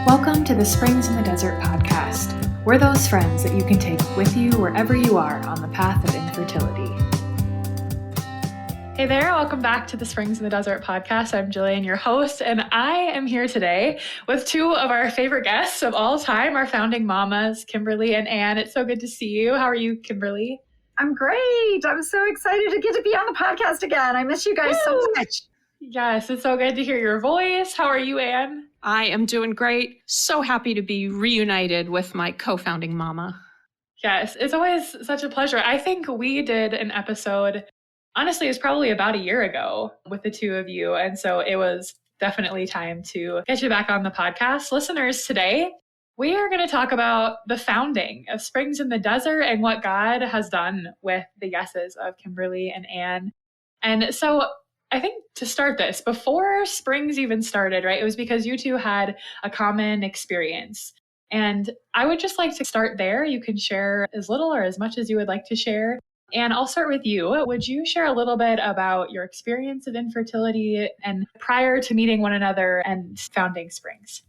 Welcome to the Springs in the Desert podcast. We're those friends that you can take with you wherever you are on the path of infertility. Hey there, welcome back to the Springs in the Desert podcast. I'm Jillian, your host, and I am here today with two of our favorite guests of all time, our founding mamas, Kimberly and Ann. It's so good to see you. How are you, Kimberly? I'm great. I'm so excited to get to be on the podcast again. I miss you guys so much. Yes, it's so good to hear your voice. How are you, Ann? I am doing great. So happy to be reunited with my co-founding mama. Yes, it's always such a pleasure. I think we did an episode, honestly, it was probably about a year ago with the two of you. And so it was definitely time to get you back on the podcast. Listeners, today we are going to talk about the founding of Springs in the Desert and what God has done with the yeses of Kimberly and Ann. And so I think to start this, before Springs even started, right, it was because you two had a common experience. And I would just like to start there. You can share as little or as much as you would like to share. And I'll start with you. Would you share a little bit about your experience of infertility and prior to meeting one another and founding Springs?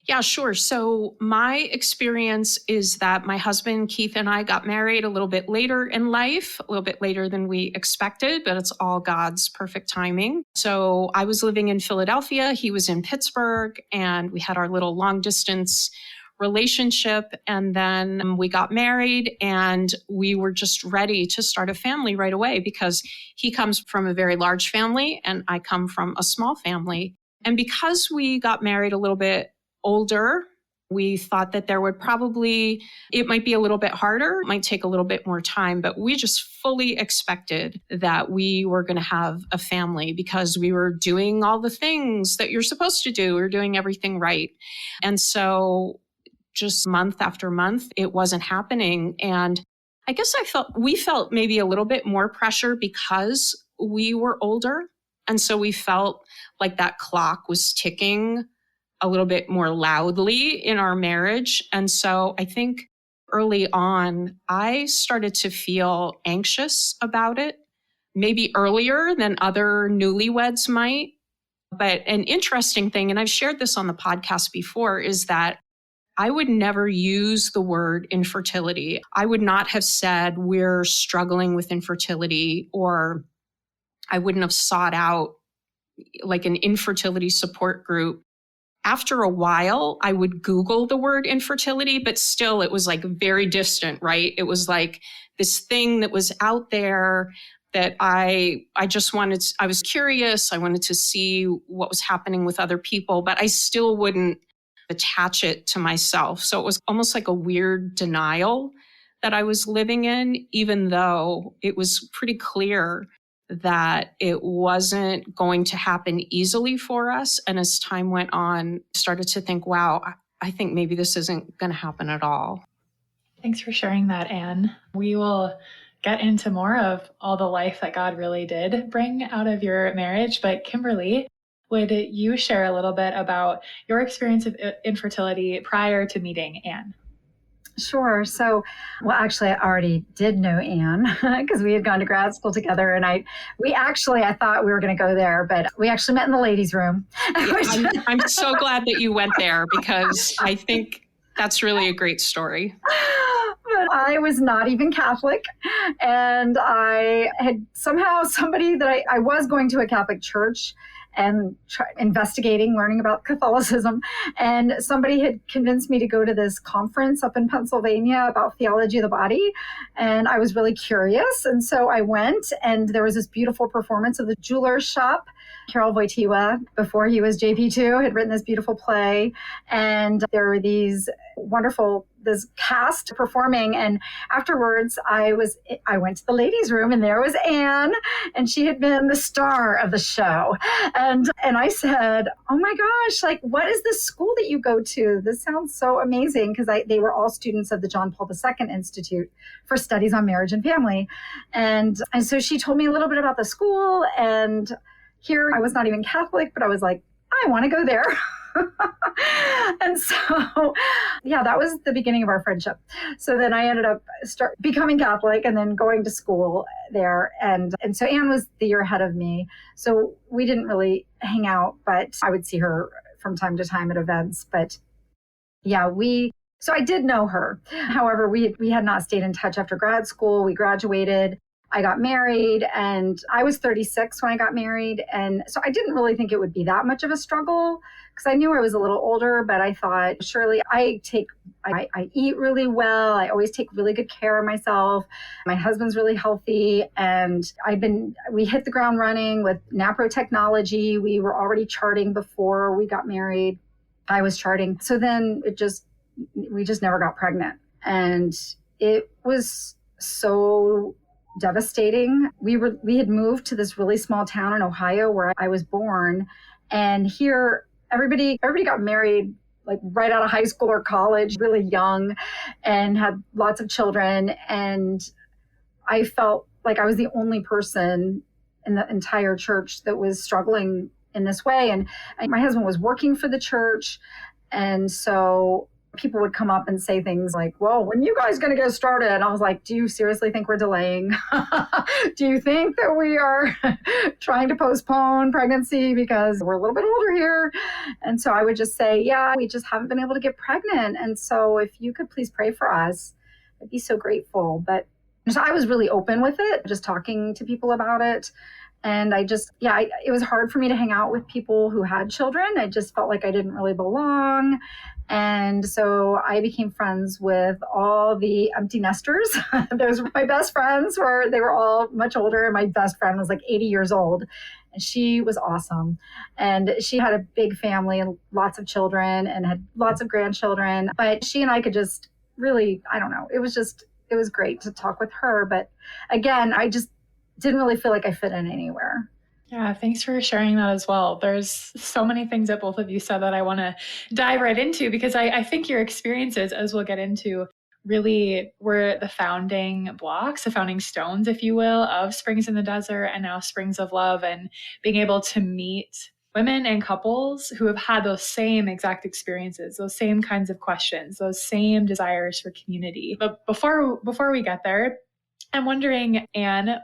Yeah, sure. So my experience is that my husband, Keith, and I got married a little bit later in life, a little bit later than we expected, but it's all God's perfect timing. So I was living in Philadelphia, he was in Pittsburgh, and we had our little long distance relationship. And then we got married and we were just ready to start a family right away because he comes from a very large family and I come from a small family. And because we got married a little bit older, we thought that it might be a little bit harder, it might take a little bit more time, but we just fully expected that we were going to have a family because we were doing all the things that you're supposed to do. We were doing everything right. And so just month after month, it wasn't happening. And I guess we felt maybe a little bit more pressure because we were older. And so we felt like that clock was ticking a little bit more loudly in our marriage. And so I think early on, I started to feel anxious about it, maybe earlier than other newlyweds might. But an interesting thing, and I've shared this on the podcast before, is that I would never use the word infertility. I would not have said we're struggling with infertility, or I wouldn't have sought out like an infertility support group. After a while, I would Google the word infertility, but still it was like very distant, right? It was like this thing that was out there that I was curious. I wanted to see what was happening with other people, but I still wouldn't attach it to myself. So it was almost like a weird denial that I was living in, even though it was pretty clear that it wasn't going to happen easily for us. And as time went on, started to think, wow, I think maybe this isn't going to happen at all. Thanks for sharing that, Ann. We will get into more of all the life that God really did bring out of your marriage. But Kimberly, would you share a little bit about your experience of infertility prior to meeting Ann? Sure. So, actually, I already did know Ann because we had gone to grad school together, and I thought we were going to go there, but we actually met in the ladies' room. I'm so glad that you went there because I think that's really a great story. But I was not even Catholic, and I had somehow somebody that I was going to a Catholic church and investigating, learning about Catholicism. And somebody had convinced me to go to this conference up in Pennsylvania about theology of the body. And I was really curious. And so I went, and there was this beautiful performance of The Jeweler's Shop. Karol Wojtyła, before he was JP2, had written this beautiful play. And there were this cast performing. And afterwards, I went to the ladies' room, and there was Ann, and she had been the star of the show. And I said, oh my gosh, like, what is this school that you go to? This sounds so amazing, because they were all students of the John Paul II Institute for Studies on Marriage and Family. And so she told me a little bit about the school, and here I was not even Catholic, but I was like, I want to go there. And so, that was the beginning of our friendship. So then I ended up becoming Catholic and then going to school there. And so Ann was the year ahead of me. So we didn't really hang out, but I would see her from time to time at events. But Yeah, so I did know her. However, we had not stayed in touch after grad school. We graduated. I got married, and I was 36 when I got married. And so I didn't really think it would be that much of a struggle because I knew I was a little older, but I thought, surely I eat really well. I always take really good care of myself. My husband's really healthy, and we hit the ground running with NAPRO technology. We were already charting before we got married. I was charting. So then we just never got pregnant. And it was so devastating. We had moved to this really small town in Ohio where I was born. And here everybody got married like right out of high school or college, really young, and had lots of children. And I felt like I was the only person in the entire church that was struggling in this way. And my husband was working for the church. And so people would come up and say things like, well, when are you guys going to get started? And I was like, do you seriously think we're delaying? Do you think that we are trying to postpone pregnancy because we're a little bit older here? And so I would just say, yeah, we just haven't been able to get pregnant. And so if you could please pray for us, I'd be so grateful. But so I was really open with it, just talking to people about it. And it was hard for me to hang out with people who had children. I just felt like I didn't really belong. And so I became friends with all the empty nesters. Those were my best friends, they were all much older. And my best friend was like 80 years old. And she was awesome. And she had a big family and lots of children and had lots of grandchildren. But she and I could just really, I don't know, it was great to talk with her. But again, I just didn't really feel like I fit in anywhere. Yeah, thanks for sharing that as well. There's so many things that both of you said that I want to dive right into because I think your experiences, as we'll get into, really were the founding blocks, the founding stones, if you will, of Springs in the Desert and now Springs of Love, and being able to meet women and couples who have had those same exact experiences, those same kinds of questions, those same desires for community. But before we get there, I'm wondering, Anne,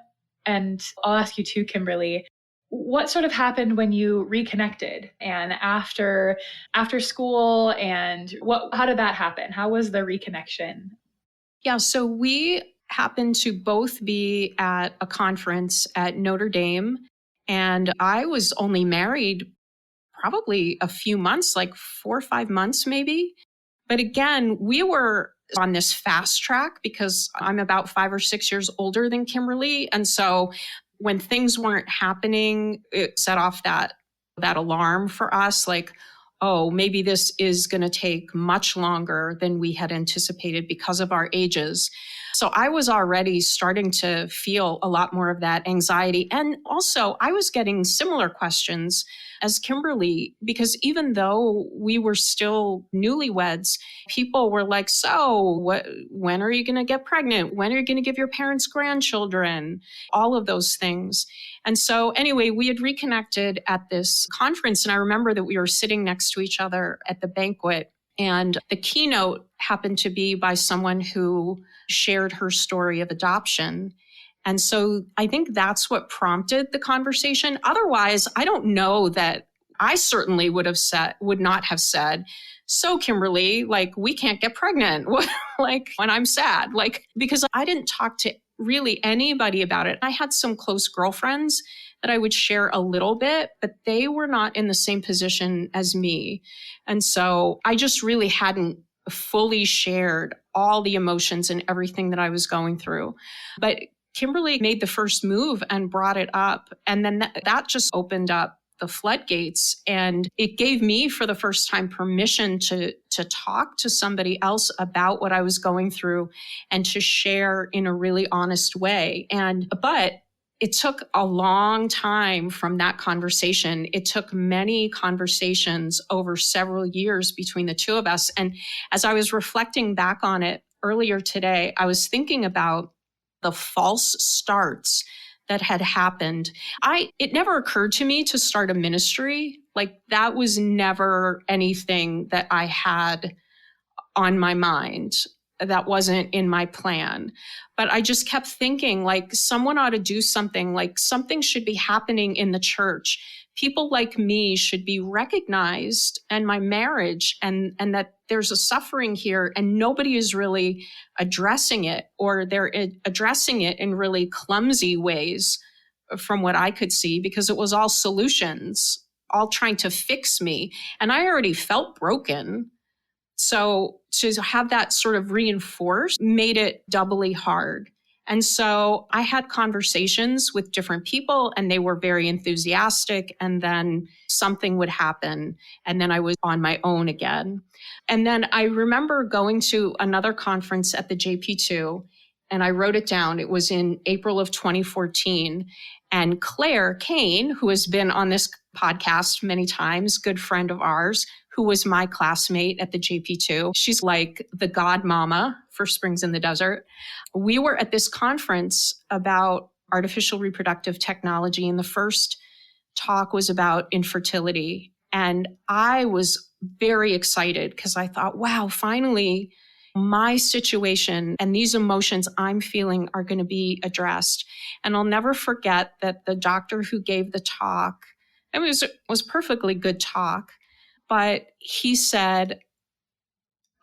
and I'll ask you too, Kimberly, what sort of happened when you reconnected and after school, and how did that happen? How was the reconnection? Yeah, so we happened to both be at a conference at Notre Dame, and I was only married probably a few months, like 4 or 5 months maybe. But again, we were on this fast track because I'm about 5 or 6 years older than Kimberly. And so when things weren't happening, it set off that alarm for us, like, oh, maybe this is going to take much longer than we had anticipated because of our ages. So I was already starting to feel a lot more of that anxiety. And also I was getting similar questions as Kimberly, because even though we were still newlyweds, people were like, so when are you going to get pregnant? When are you going to give your parents grandchildren? All of those things. And so anyway, we had reconnected at this conference. And I remember that we were sitting next to each other at the banquet. And the keynote happened to be by someone who shared her story of adoption. And so I think that's what prompted the conversation. Otherwise, I don't know that I certainly would not have said, so Kimberly, like, we can't get pregnant, like when I'm sad, like, because I didn't talk to really anybody about it. I had some close girlfriends that I would share a little bit, but they were not in the same position as me. And so I just really hadn't fully shared all the emotions and everything that I was going through. But Kimberly made the first move and brought it up. And then that just opened up the floodgates. And it gave me, for the first time, permission to talk to somebody else about what I was going through and to share in a really honest way. But it took a long time from that conversation. It took many conversations over several years between the two of us. And as I was reflecting back on it earlier today, I was thinking about the false starts that had happened. It never occurred to me to start a ministry. Like, that was never anything that I had on my mind. That wasn't in my plan. But I just kept thinking, like, someone ought to do something, like something should be happening in the church, people like me should be recognized, and my marriage, and that there's a suffering here and nobody is really addressing it, or they're addressing it in really clumsy ways from what I could see, because it was all solutions, all trying to fix me. And I already felt broken. So to have that sort of reinforced made it doubly hard. And so I had conversations with different people and they were very enthusiastic. And then something would happen. And then I was on my own again. And then I remember going to another conference at the JP2 and I wrote it down. It was in April of 2014. And Claire Kane, who has been on this podcast many times, good friend of ours, who was my classmate at the JP2. She's like the godmama for Springs in the Desert. We were at this conference about artificial reproductive technology, and the first talk was about infertility. And I was very excited because I thought, wow, finally, my situation and these emotions I'm feeling are going to be addressed. And I'll never forget that the doctor who gave the talk, it was perfectly good talk, but he said,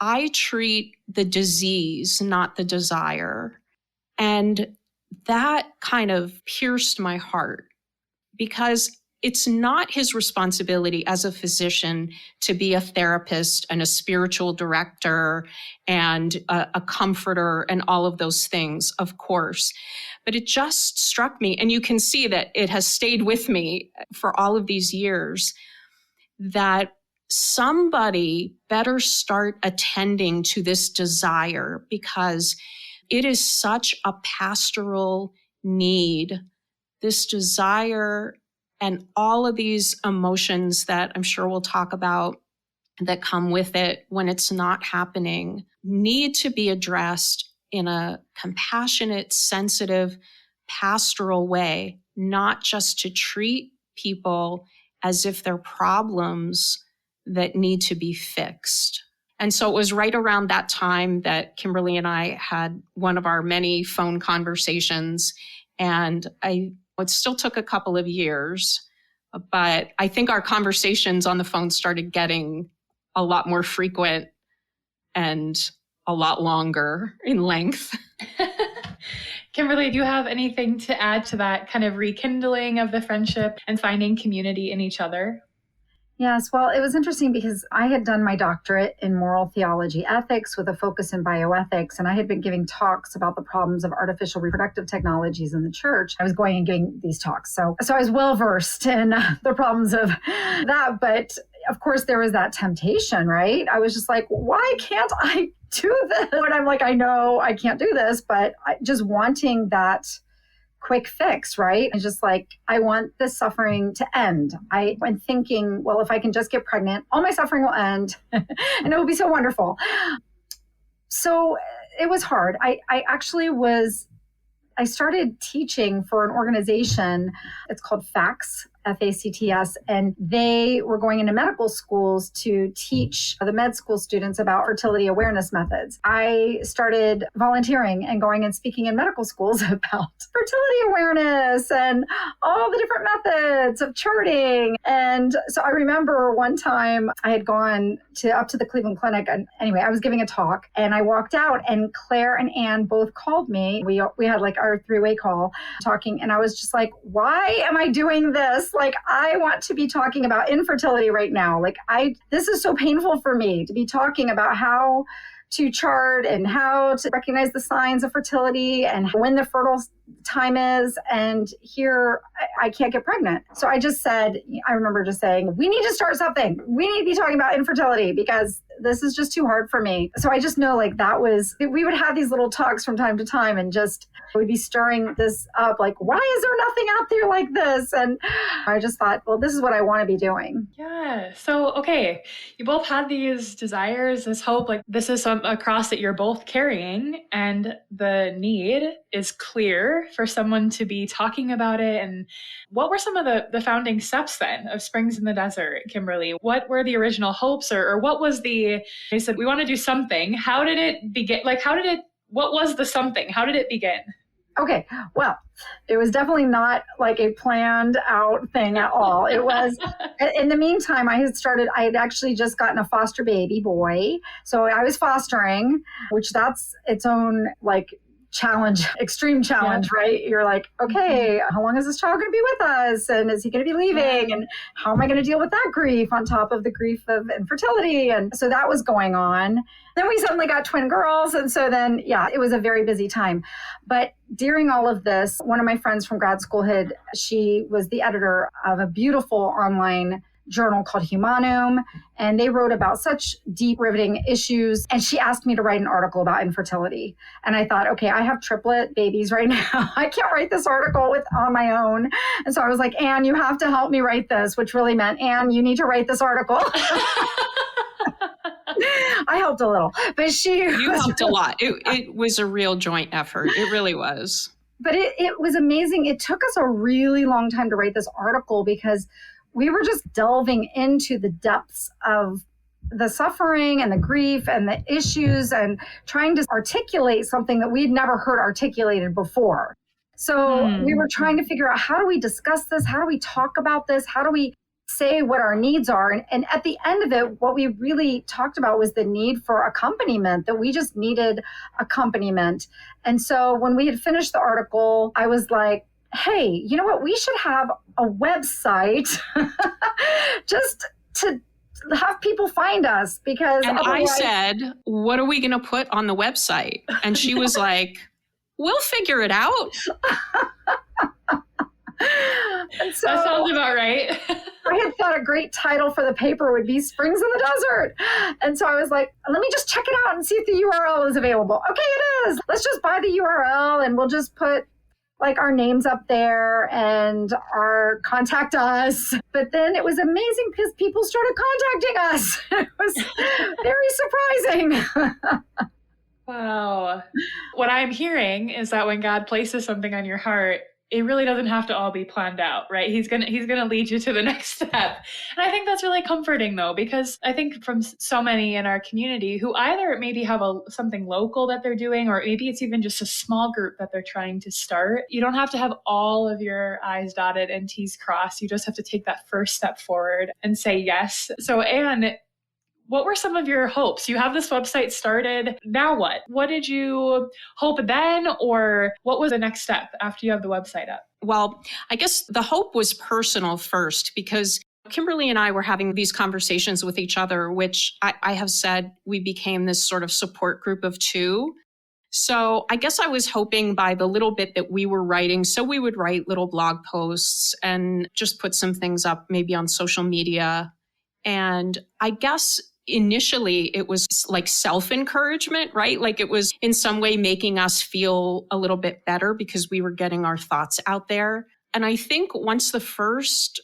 I treat the disease, not the desire. And that kind of pierced my heart, because it's not his responsibility as a physician to be a therapist and a spiritual director and a comforter and all of those things, of course. But it just struck me, and you can see that it has stayed with me for all of these years, that somebody better start attending to this desire, because it is such a pastoral need, this desire and all of these emotions that I'm sure we'll talk about that come with it when it's not happening, need to be addressed in a compassionate, sensitive, pastoral way, not just to treat people as if they're problems that need to be fixed. And so it was right around that time that Kimberly and I had one of our many phone conversations. And it still took a couple of years, but I think our conversations on the phone started getting a lot more frequent and a lot longer in length. Kimberly, do you have anything to add to that kind of rekindling of the friendship and finding community in each other? Yes, well, it was interesting because I had done my doctorate in moral theology ethics with a focus in bioethics, and I had been giving talks about the problems of artificial reproductive technologies in the church. I was going and giving these talks. So I was well versed in the problems of that. But of course, there was that temptation, right? I was just like, why can't I do this? And I'm like, I know I can't do this, but just wanting that quick fix, right? And just like, I want this suffering to end. I'm thinking, well, if I can just get pregnant, all my suffering will end and it will be so wonderful. So it was hard. I started teaching for an organization. It's called FACTS, F-A-C-T-S, and they were going into medical schools to teach the med school students about fertility awareness methods. I started volunteering and going and speaking in medical schools about fertility awareness and all the different methods of charting. And so I remember one time I had gone up to the Cleveland Clinic, and anyway, I was giving a talk and I walked out and Claire and Ann both called me. We had like our three-way call talking, and I was just like, why am I doing this? Like, I want to be talking about infertility right now. Like, this is so painful for me to be talking about how to chart and how to recognize the signs of fertility and when the fertile time is. And here I can't get pregnant. So I remember just saying, we need to start something. We need to be talking about infertility because this is just too hard for me. So I just know we would have these little talks from time to time and just we'd be stirring this up. Like, why is there nothing out there like this? And I just thought, well, this is what I want to be doing. Yeah. So, okay. You both had these desires, this hope, like this is a cross that you're both carrying, and the need is clear for someone to be talking about it. And what were some of the founding steps then of Springs in the Desert, Kimberly? What were the original hopes or what was you said, we want to do something. How did it begin? Like, what was the something? How did it begin? Okay, well, it was definitely not like a planned out thing at all. It was, in the meantime, I had actually just gotten a foster baby boy. So I was fostering, which that's its own like challenge, extreme challenge, right? You're like, okay, how long is this child going to be with us? And is he going to be leaving? And how am I going to deal with that grief on top of the grief of infertility? And so that was going on. Then we suddenly got twin girls. And so then, it was a very busy time. But during all of this, one of my friends from grad school she was the editor of a beautiful online journal called Humanum, and they wrote about such deep, riveting issues. And she asked me to write an article about infertility. And I thought, okay, I have triplet babies right now. I can't write this article on my own. And so I was like, Ann, you have to help me write this, which really meant, Ann, you need to write this article. I helped a little, but you helped a lot. It was a real joint effort. It really was. But it was amazing. It took us a really long time to write this article because we were just delving into the depths of the suffering and the grief and the issues and trying to articulate something that we'd never heard articulated before. So we were trying to figure out, how do we discuss this? How do we talk about this? How do we say what our needs are? And at the end of it, what we really talked about was the need for accompaniment, that we just needed accompaniment. And so when we had finished the article, I was like, hey, you know what? We should have a website just to have people find us, because and I said, what are we going to put on the website? And she was like, we'll figure it out. And so that sounds about right. I had thought a great title for the paper would be Springs in the Desert. And so I was like, let me just check it out and see if the URL is available. Okay, it is. Let's just buy the URL and we'll just put like our names up there and our contact us. But then it was amazing because people started contacting us. It was very surprising. Wow. What I'm hearing is that when God places something on your heart, it really doesn't have to all be planned out, right? He's gonna lead you to the next step. And I think that's really comforting, though, because I think from so many in our community who either maybe have something local that they're doing, or maybe it's even just a small group that they're trying to start. You don't have to have all of your I's dotted and T's crossed. You just have to take that first step forward and say yes. So, Ann, what were some of your hopes? You have this website started. Now what? What did you hope then? Or what was the next step after you have the website up? Well, I guess the hope was personal first, because Kimberly and I were having these conversations with each other, which I have said we became this sort of support group of two. So I guess I was hoping by the little bit that we were writing, so we would write little blog posts and just put some things up maybe on social media. And I guess initially it was like self-encouragement, right? Like it was in some way making us feel a little bit better because we were getting our thoughts out there. And I think once the first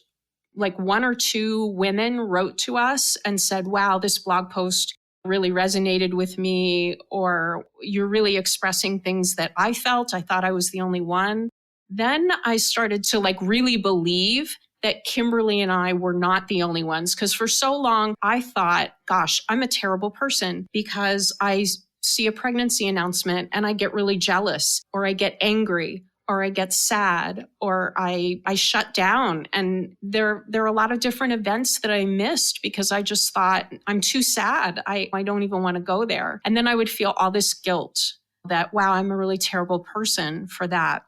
like one or two women wrote to us and said, wow, this blog post really resonated with me, or you're really expressing things that I felt, I thought I was the only one. Then I started to like really believe that Kimberly and I were not the only ones. Because for so long, I thought, gosh, I'm a terrible person because I see a pregnancy announcement and I get really jealous, or I get angry, or I get sad, or I shut down. And there are a lot of different events that I missed because I just thought, I'm too sad. I don't even want to go there. And then I would feel all this guilt that, wow, I'm a really terrible person for that.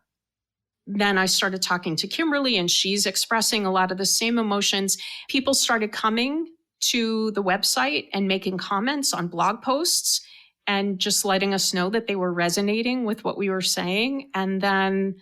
Then I started talking to Kimberly and she's expressing a lot of the same emotions. People started coming to the website and making comments on blog posts and just letting us know that they were resonating with what we were saying. And then,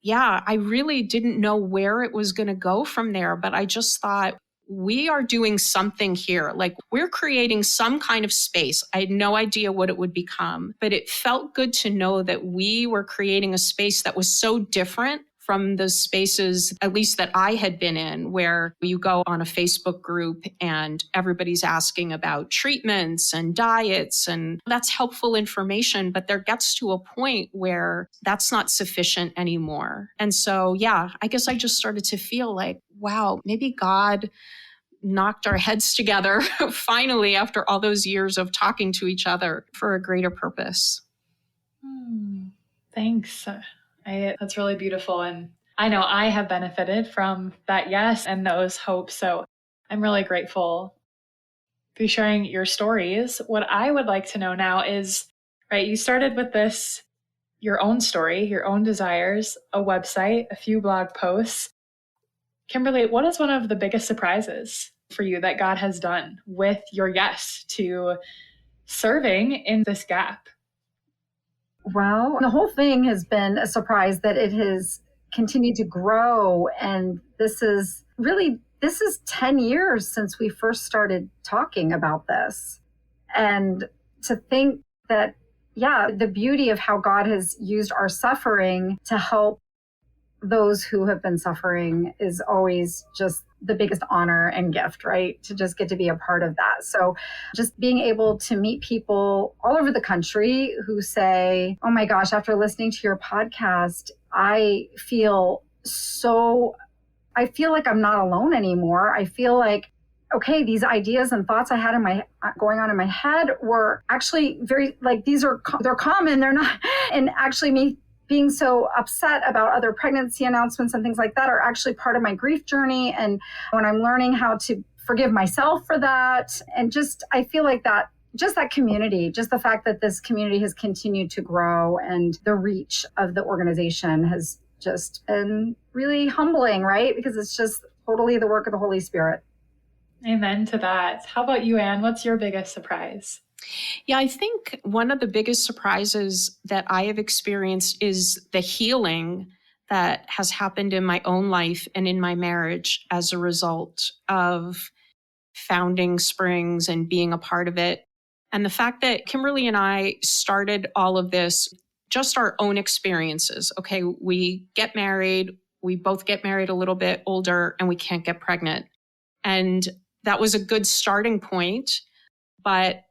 I really didn't know where it was going to go from there, but I just thought, we are doing something here. Like we're creating some kind of space. I had no idea what it would become, but it felt good to know that we were creating a space that was so different from the spaces, at least that I had been in, where you go on a Facebook group and everybody's asking about treatments and diets, and that's helpful information, but there gets to a point where that's not sufficient anymore. And so, I guess I just started to feel like, wow, maybe God knocked our heads together finally after all those years of talking to each other for a greater purpose. Thanks. That's really beautiful. And I know I have benefited from that yes and those hopes. So I'm really grateful for sharing your stories. What I would like to know now is, right, you started with this, your own story, your own desires, a website, a few blog posts. Kimberly, what is one of the biggest surprises for you that God has done with your yes to serving in this gap? Well, the whole thing has been a surprise that it has continued to grow. And this is 10 years since we first started talking about this. And to think that, yeah, the beauty of how God has used our suffering to help those who have been suffering is always just the biggest honor and gift, right? To just get to be a part of that. So just being able to meet people all over the country who say, oh my gosh, after listening to your podcast, I feel like I'm not alone anymore. I feel like, okay, these ideas and thoughts I had going on in my head were actually very, like, they're common. They're not, and actually me being so upset about other pregnancy announcements and things like that are actually part of my grief journey. And when I'm learning how to forgive myself for that, and just, I feel like that community, just the fact that this community has continued to grow and the reach of the organization has just been really humbling, right? Because it's just totally the work of the Holy Spirit. Amen to that. How about you, Anne? What's your biggest surprise? Yeah, I think one of the biggest surprises that I have experienced is the healing that has happened in my own life and in my marriage as a result of founding Springs and being a part of it. And the fact that Kimberly and I started all of this, just our own experiences. Okay, we get married, we both get married a little bit older, and we can't get pregnant. And that was a good starting point, but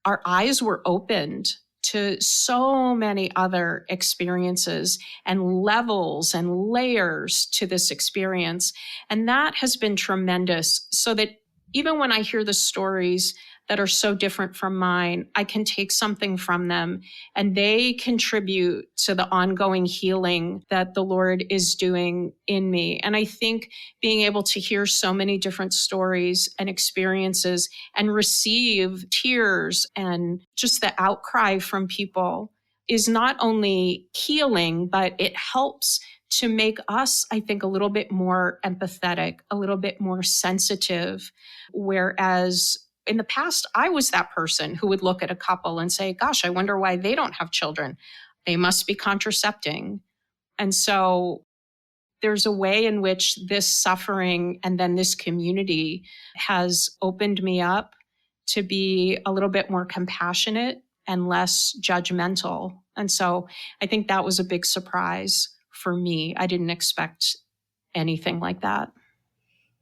our eyes were opened to so many other experiences and levels and layers to this experience. And that has been tremendous, so that even when I hear the stories that are so different from mine, I can take something from them, and they contribute to the ongoing healing that the Lord is doing in me. And I think being able to hear so many different stories and experiences and receive tears and just the outcry from people is not only healing, but it helps to make us, I think, a little bit more empathetic, a little bit more sensitive. Whereas in the past, I was that person who would look at a couple and say, gosh, I wonder why they don't have children. They must be contracepting. And so there's a way in which this suffering and then this community has opened me up to be a little bit more compassionate and less judgmental. And so I think that was a big surprise for me. I didn't expect anything like that.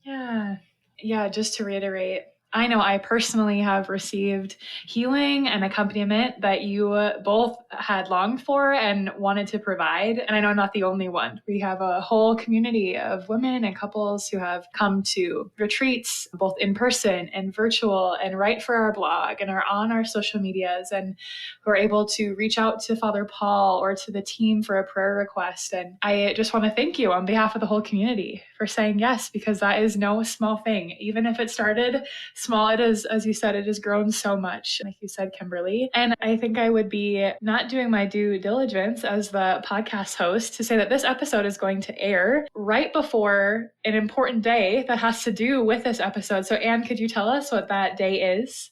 Yeah. Yeah. Just to reiterate, I know I personally have received healing and accompaniment that you both had longed for and wanted to provide. And I know I'm not the only one. We have a whole community of women and couples who have come to retreats, both in person and virtual, and write for our blog and are on our social medias, and who are able to reach out to Father Paul or to the team for a prayer request. And I just want to thank you on behalf of the whole community for saying yes, because that is no small thing. Even if it started small, it is, as you said, it has grown so much, like you said, Kimberly. And I think I would be not doing my due diligence as the podcast host to say that this episode is going to air right before an important day that has to do with this episode. So Anne, could you tell us what that day is?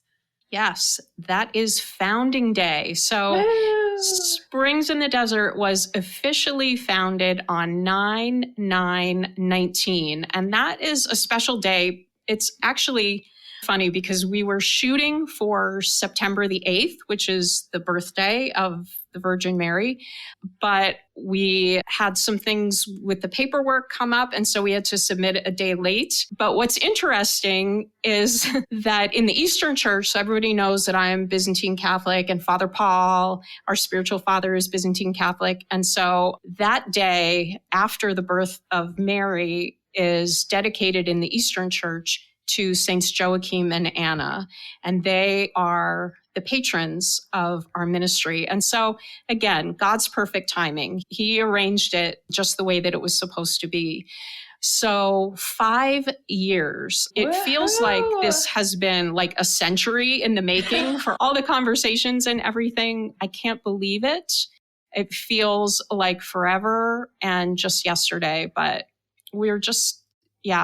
Yes, that is Founding Day. So Woo! Springs in the Desert was officially founded on 9/9/19. And that is a special day. It's actually funny because we were shooting for September the 8th, which is the birthday of the Virgin Mary. But we had some things with the paperwork come up, and so we had to submit a day late. But what's interesting is that in the Eastern Church, so everybody knows that I am Byzantine Catholic, and Father Paul, our spiritual father, is Byzantine Catholic. And so that day after the birth of Mary is dedicated in the Eastern Church to Saints Joachim and Anna. And they are the patrons of our ministry. And so again, God's perfect timing. He arranged it just the way that it was supposed to be. So 5 years, it feels like this has been like a century in the making for all the conversations and everything. I can't believe it. It feels like forever and just yesterday, but we're just,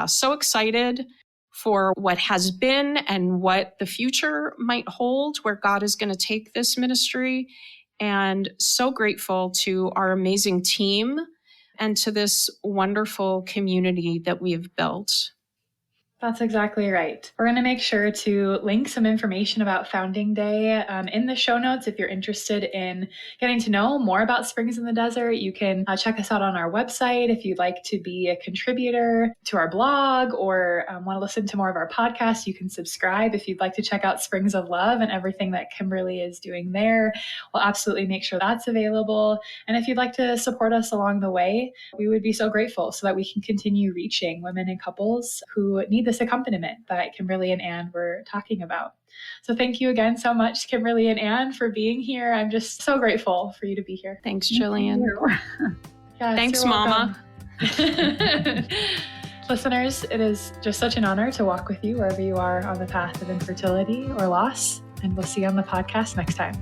so excited for what has been and what the future might hold, where God is going to take this ministry. And so grateful to our amazing team and to this wonderful community that we have built. That's exactly right. We're going to make sure to link some information about Founding Day in the show notes. If you're interested in getting to know more about Springs in the Desert, you can check us out on our website. If you'd like to be a contributor to our blog or want to listen to more of our podcasts, you can subscribe. If you'd like to check out Springs of Love and everything that Kimberly is doing there, we'll absolutely make sure that's available. And if you'd like to support us along the way, we would be so grateful so that we can continue reaching women and couples who need this accompaniment that Kimberly and Ann were talking about. So thank you again so much, Kimberly and Ann, for being here. I'm just so grateful for you to be here. Thanks, Jillian. Yes, thanks, Mama. Listeners, it is just such an honor to walk with you wherever you are on the path of infertility or loss, and we'll see you on the podcast next time.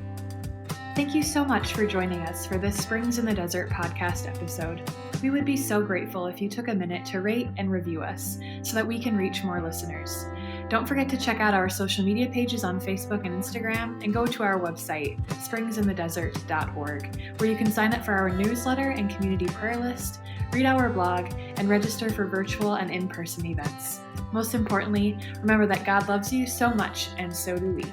Thank you so much for joining us for this Springs in the Desert podcast episode. We would be so grateful if you took a minute to rate and review us so that we can reach more listeners. Don't forget to check out our social media pages on Facebook and Instagram, and go to our website, springsinthedesert.org, where you can sign up for our newsletter and community prayer list, read our blog, and register for virtual and in-person events. Most importantly, remember that God loves you so much, and so do we.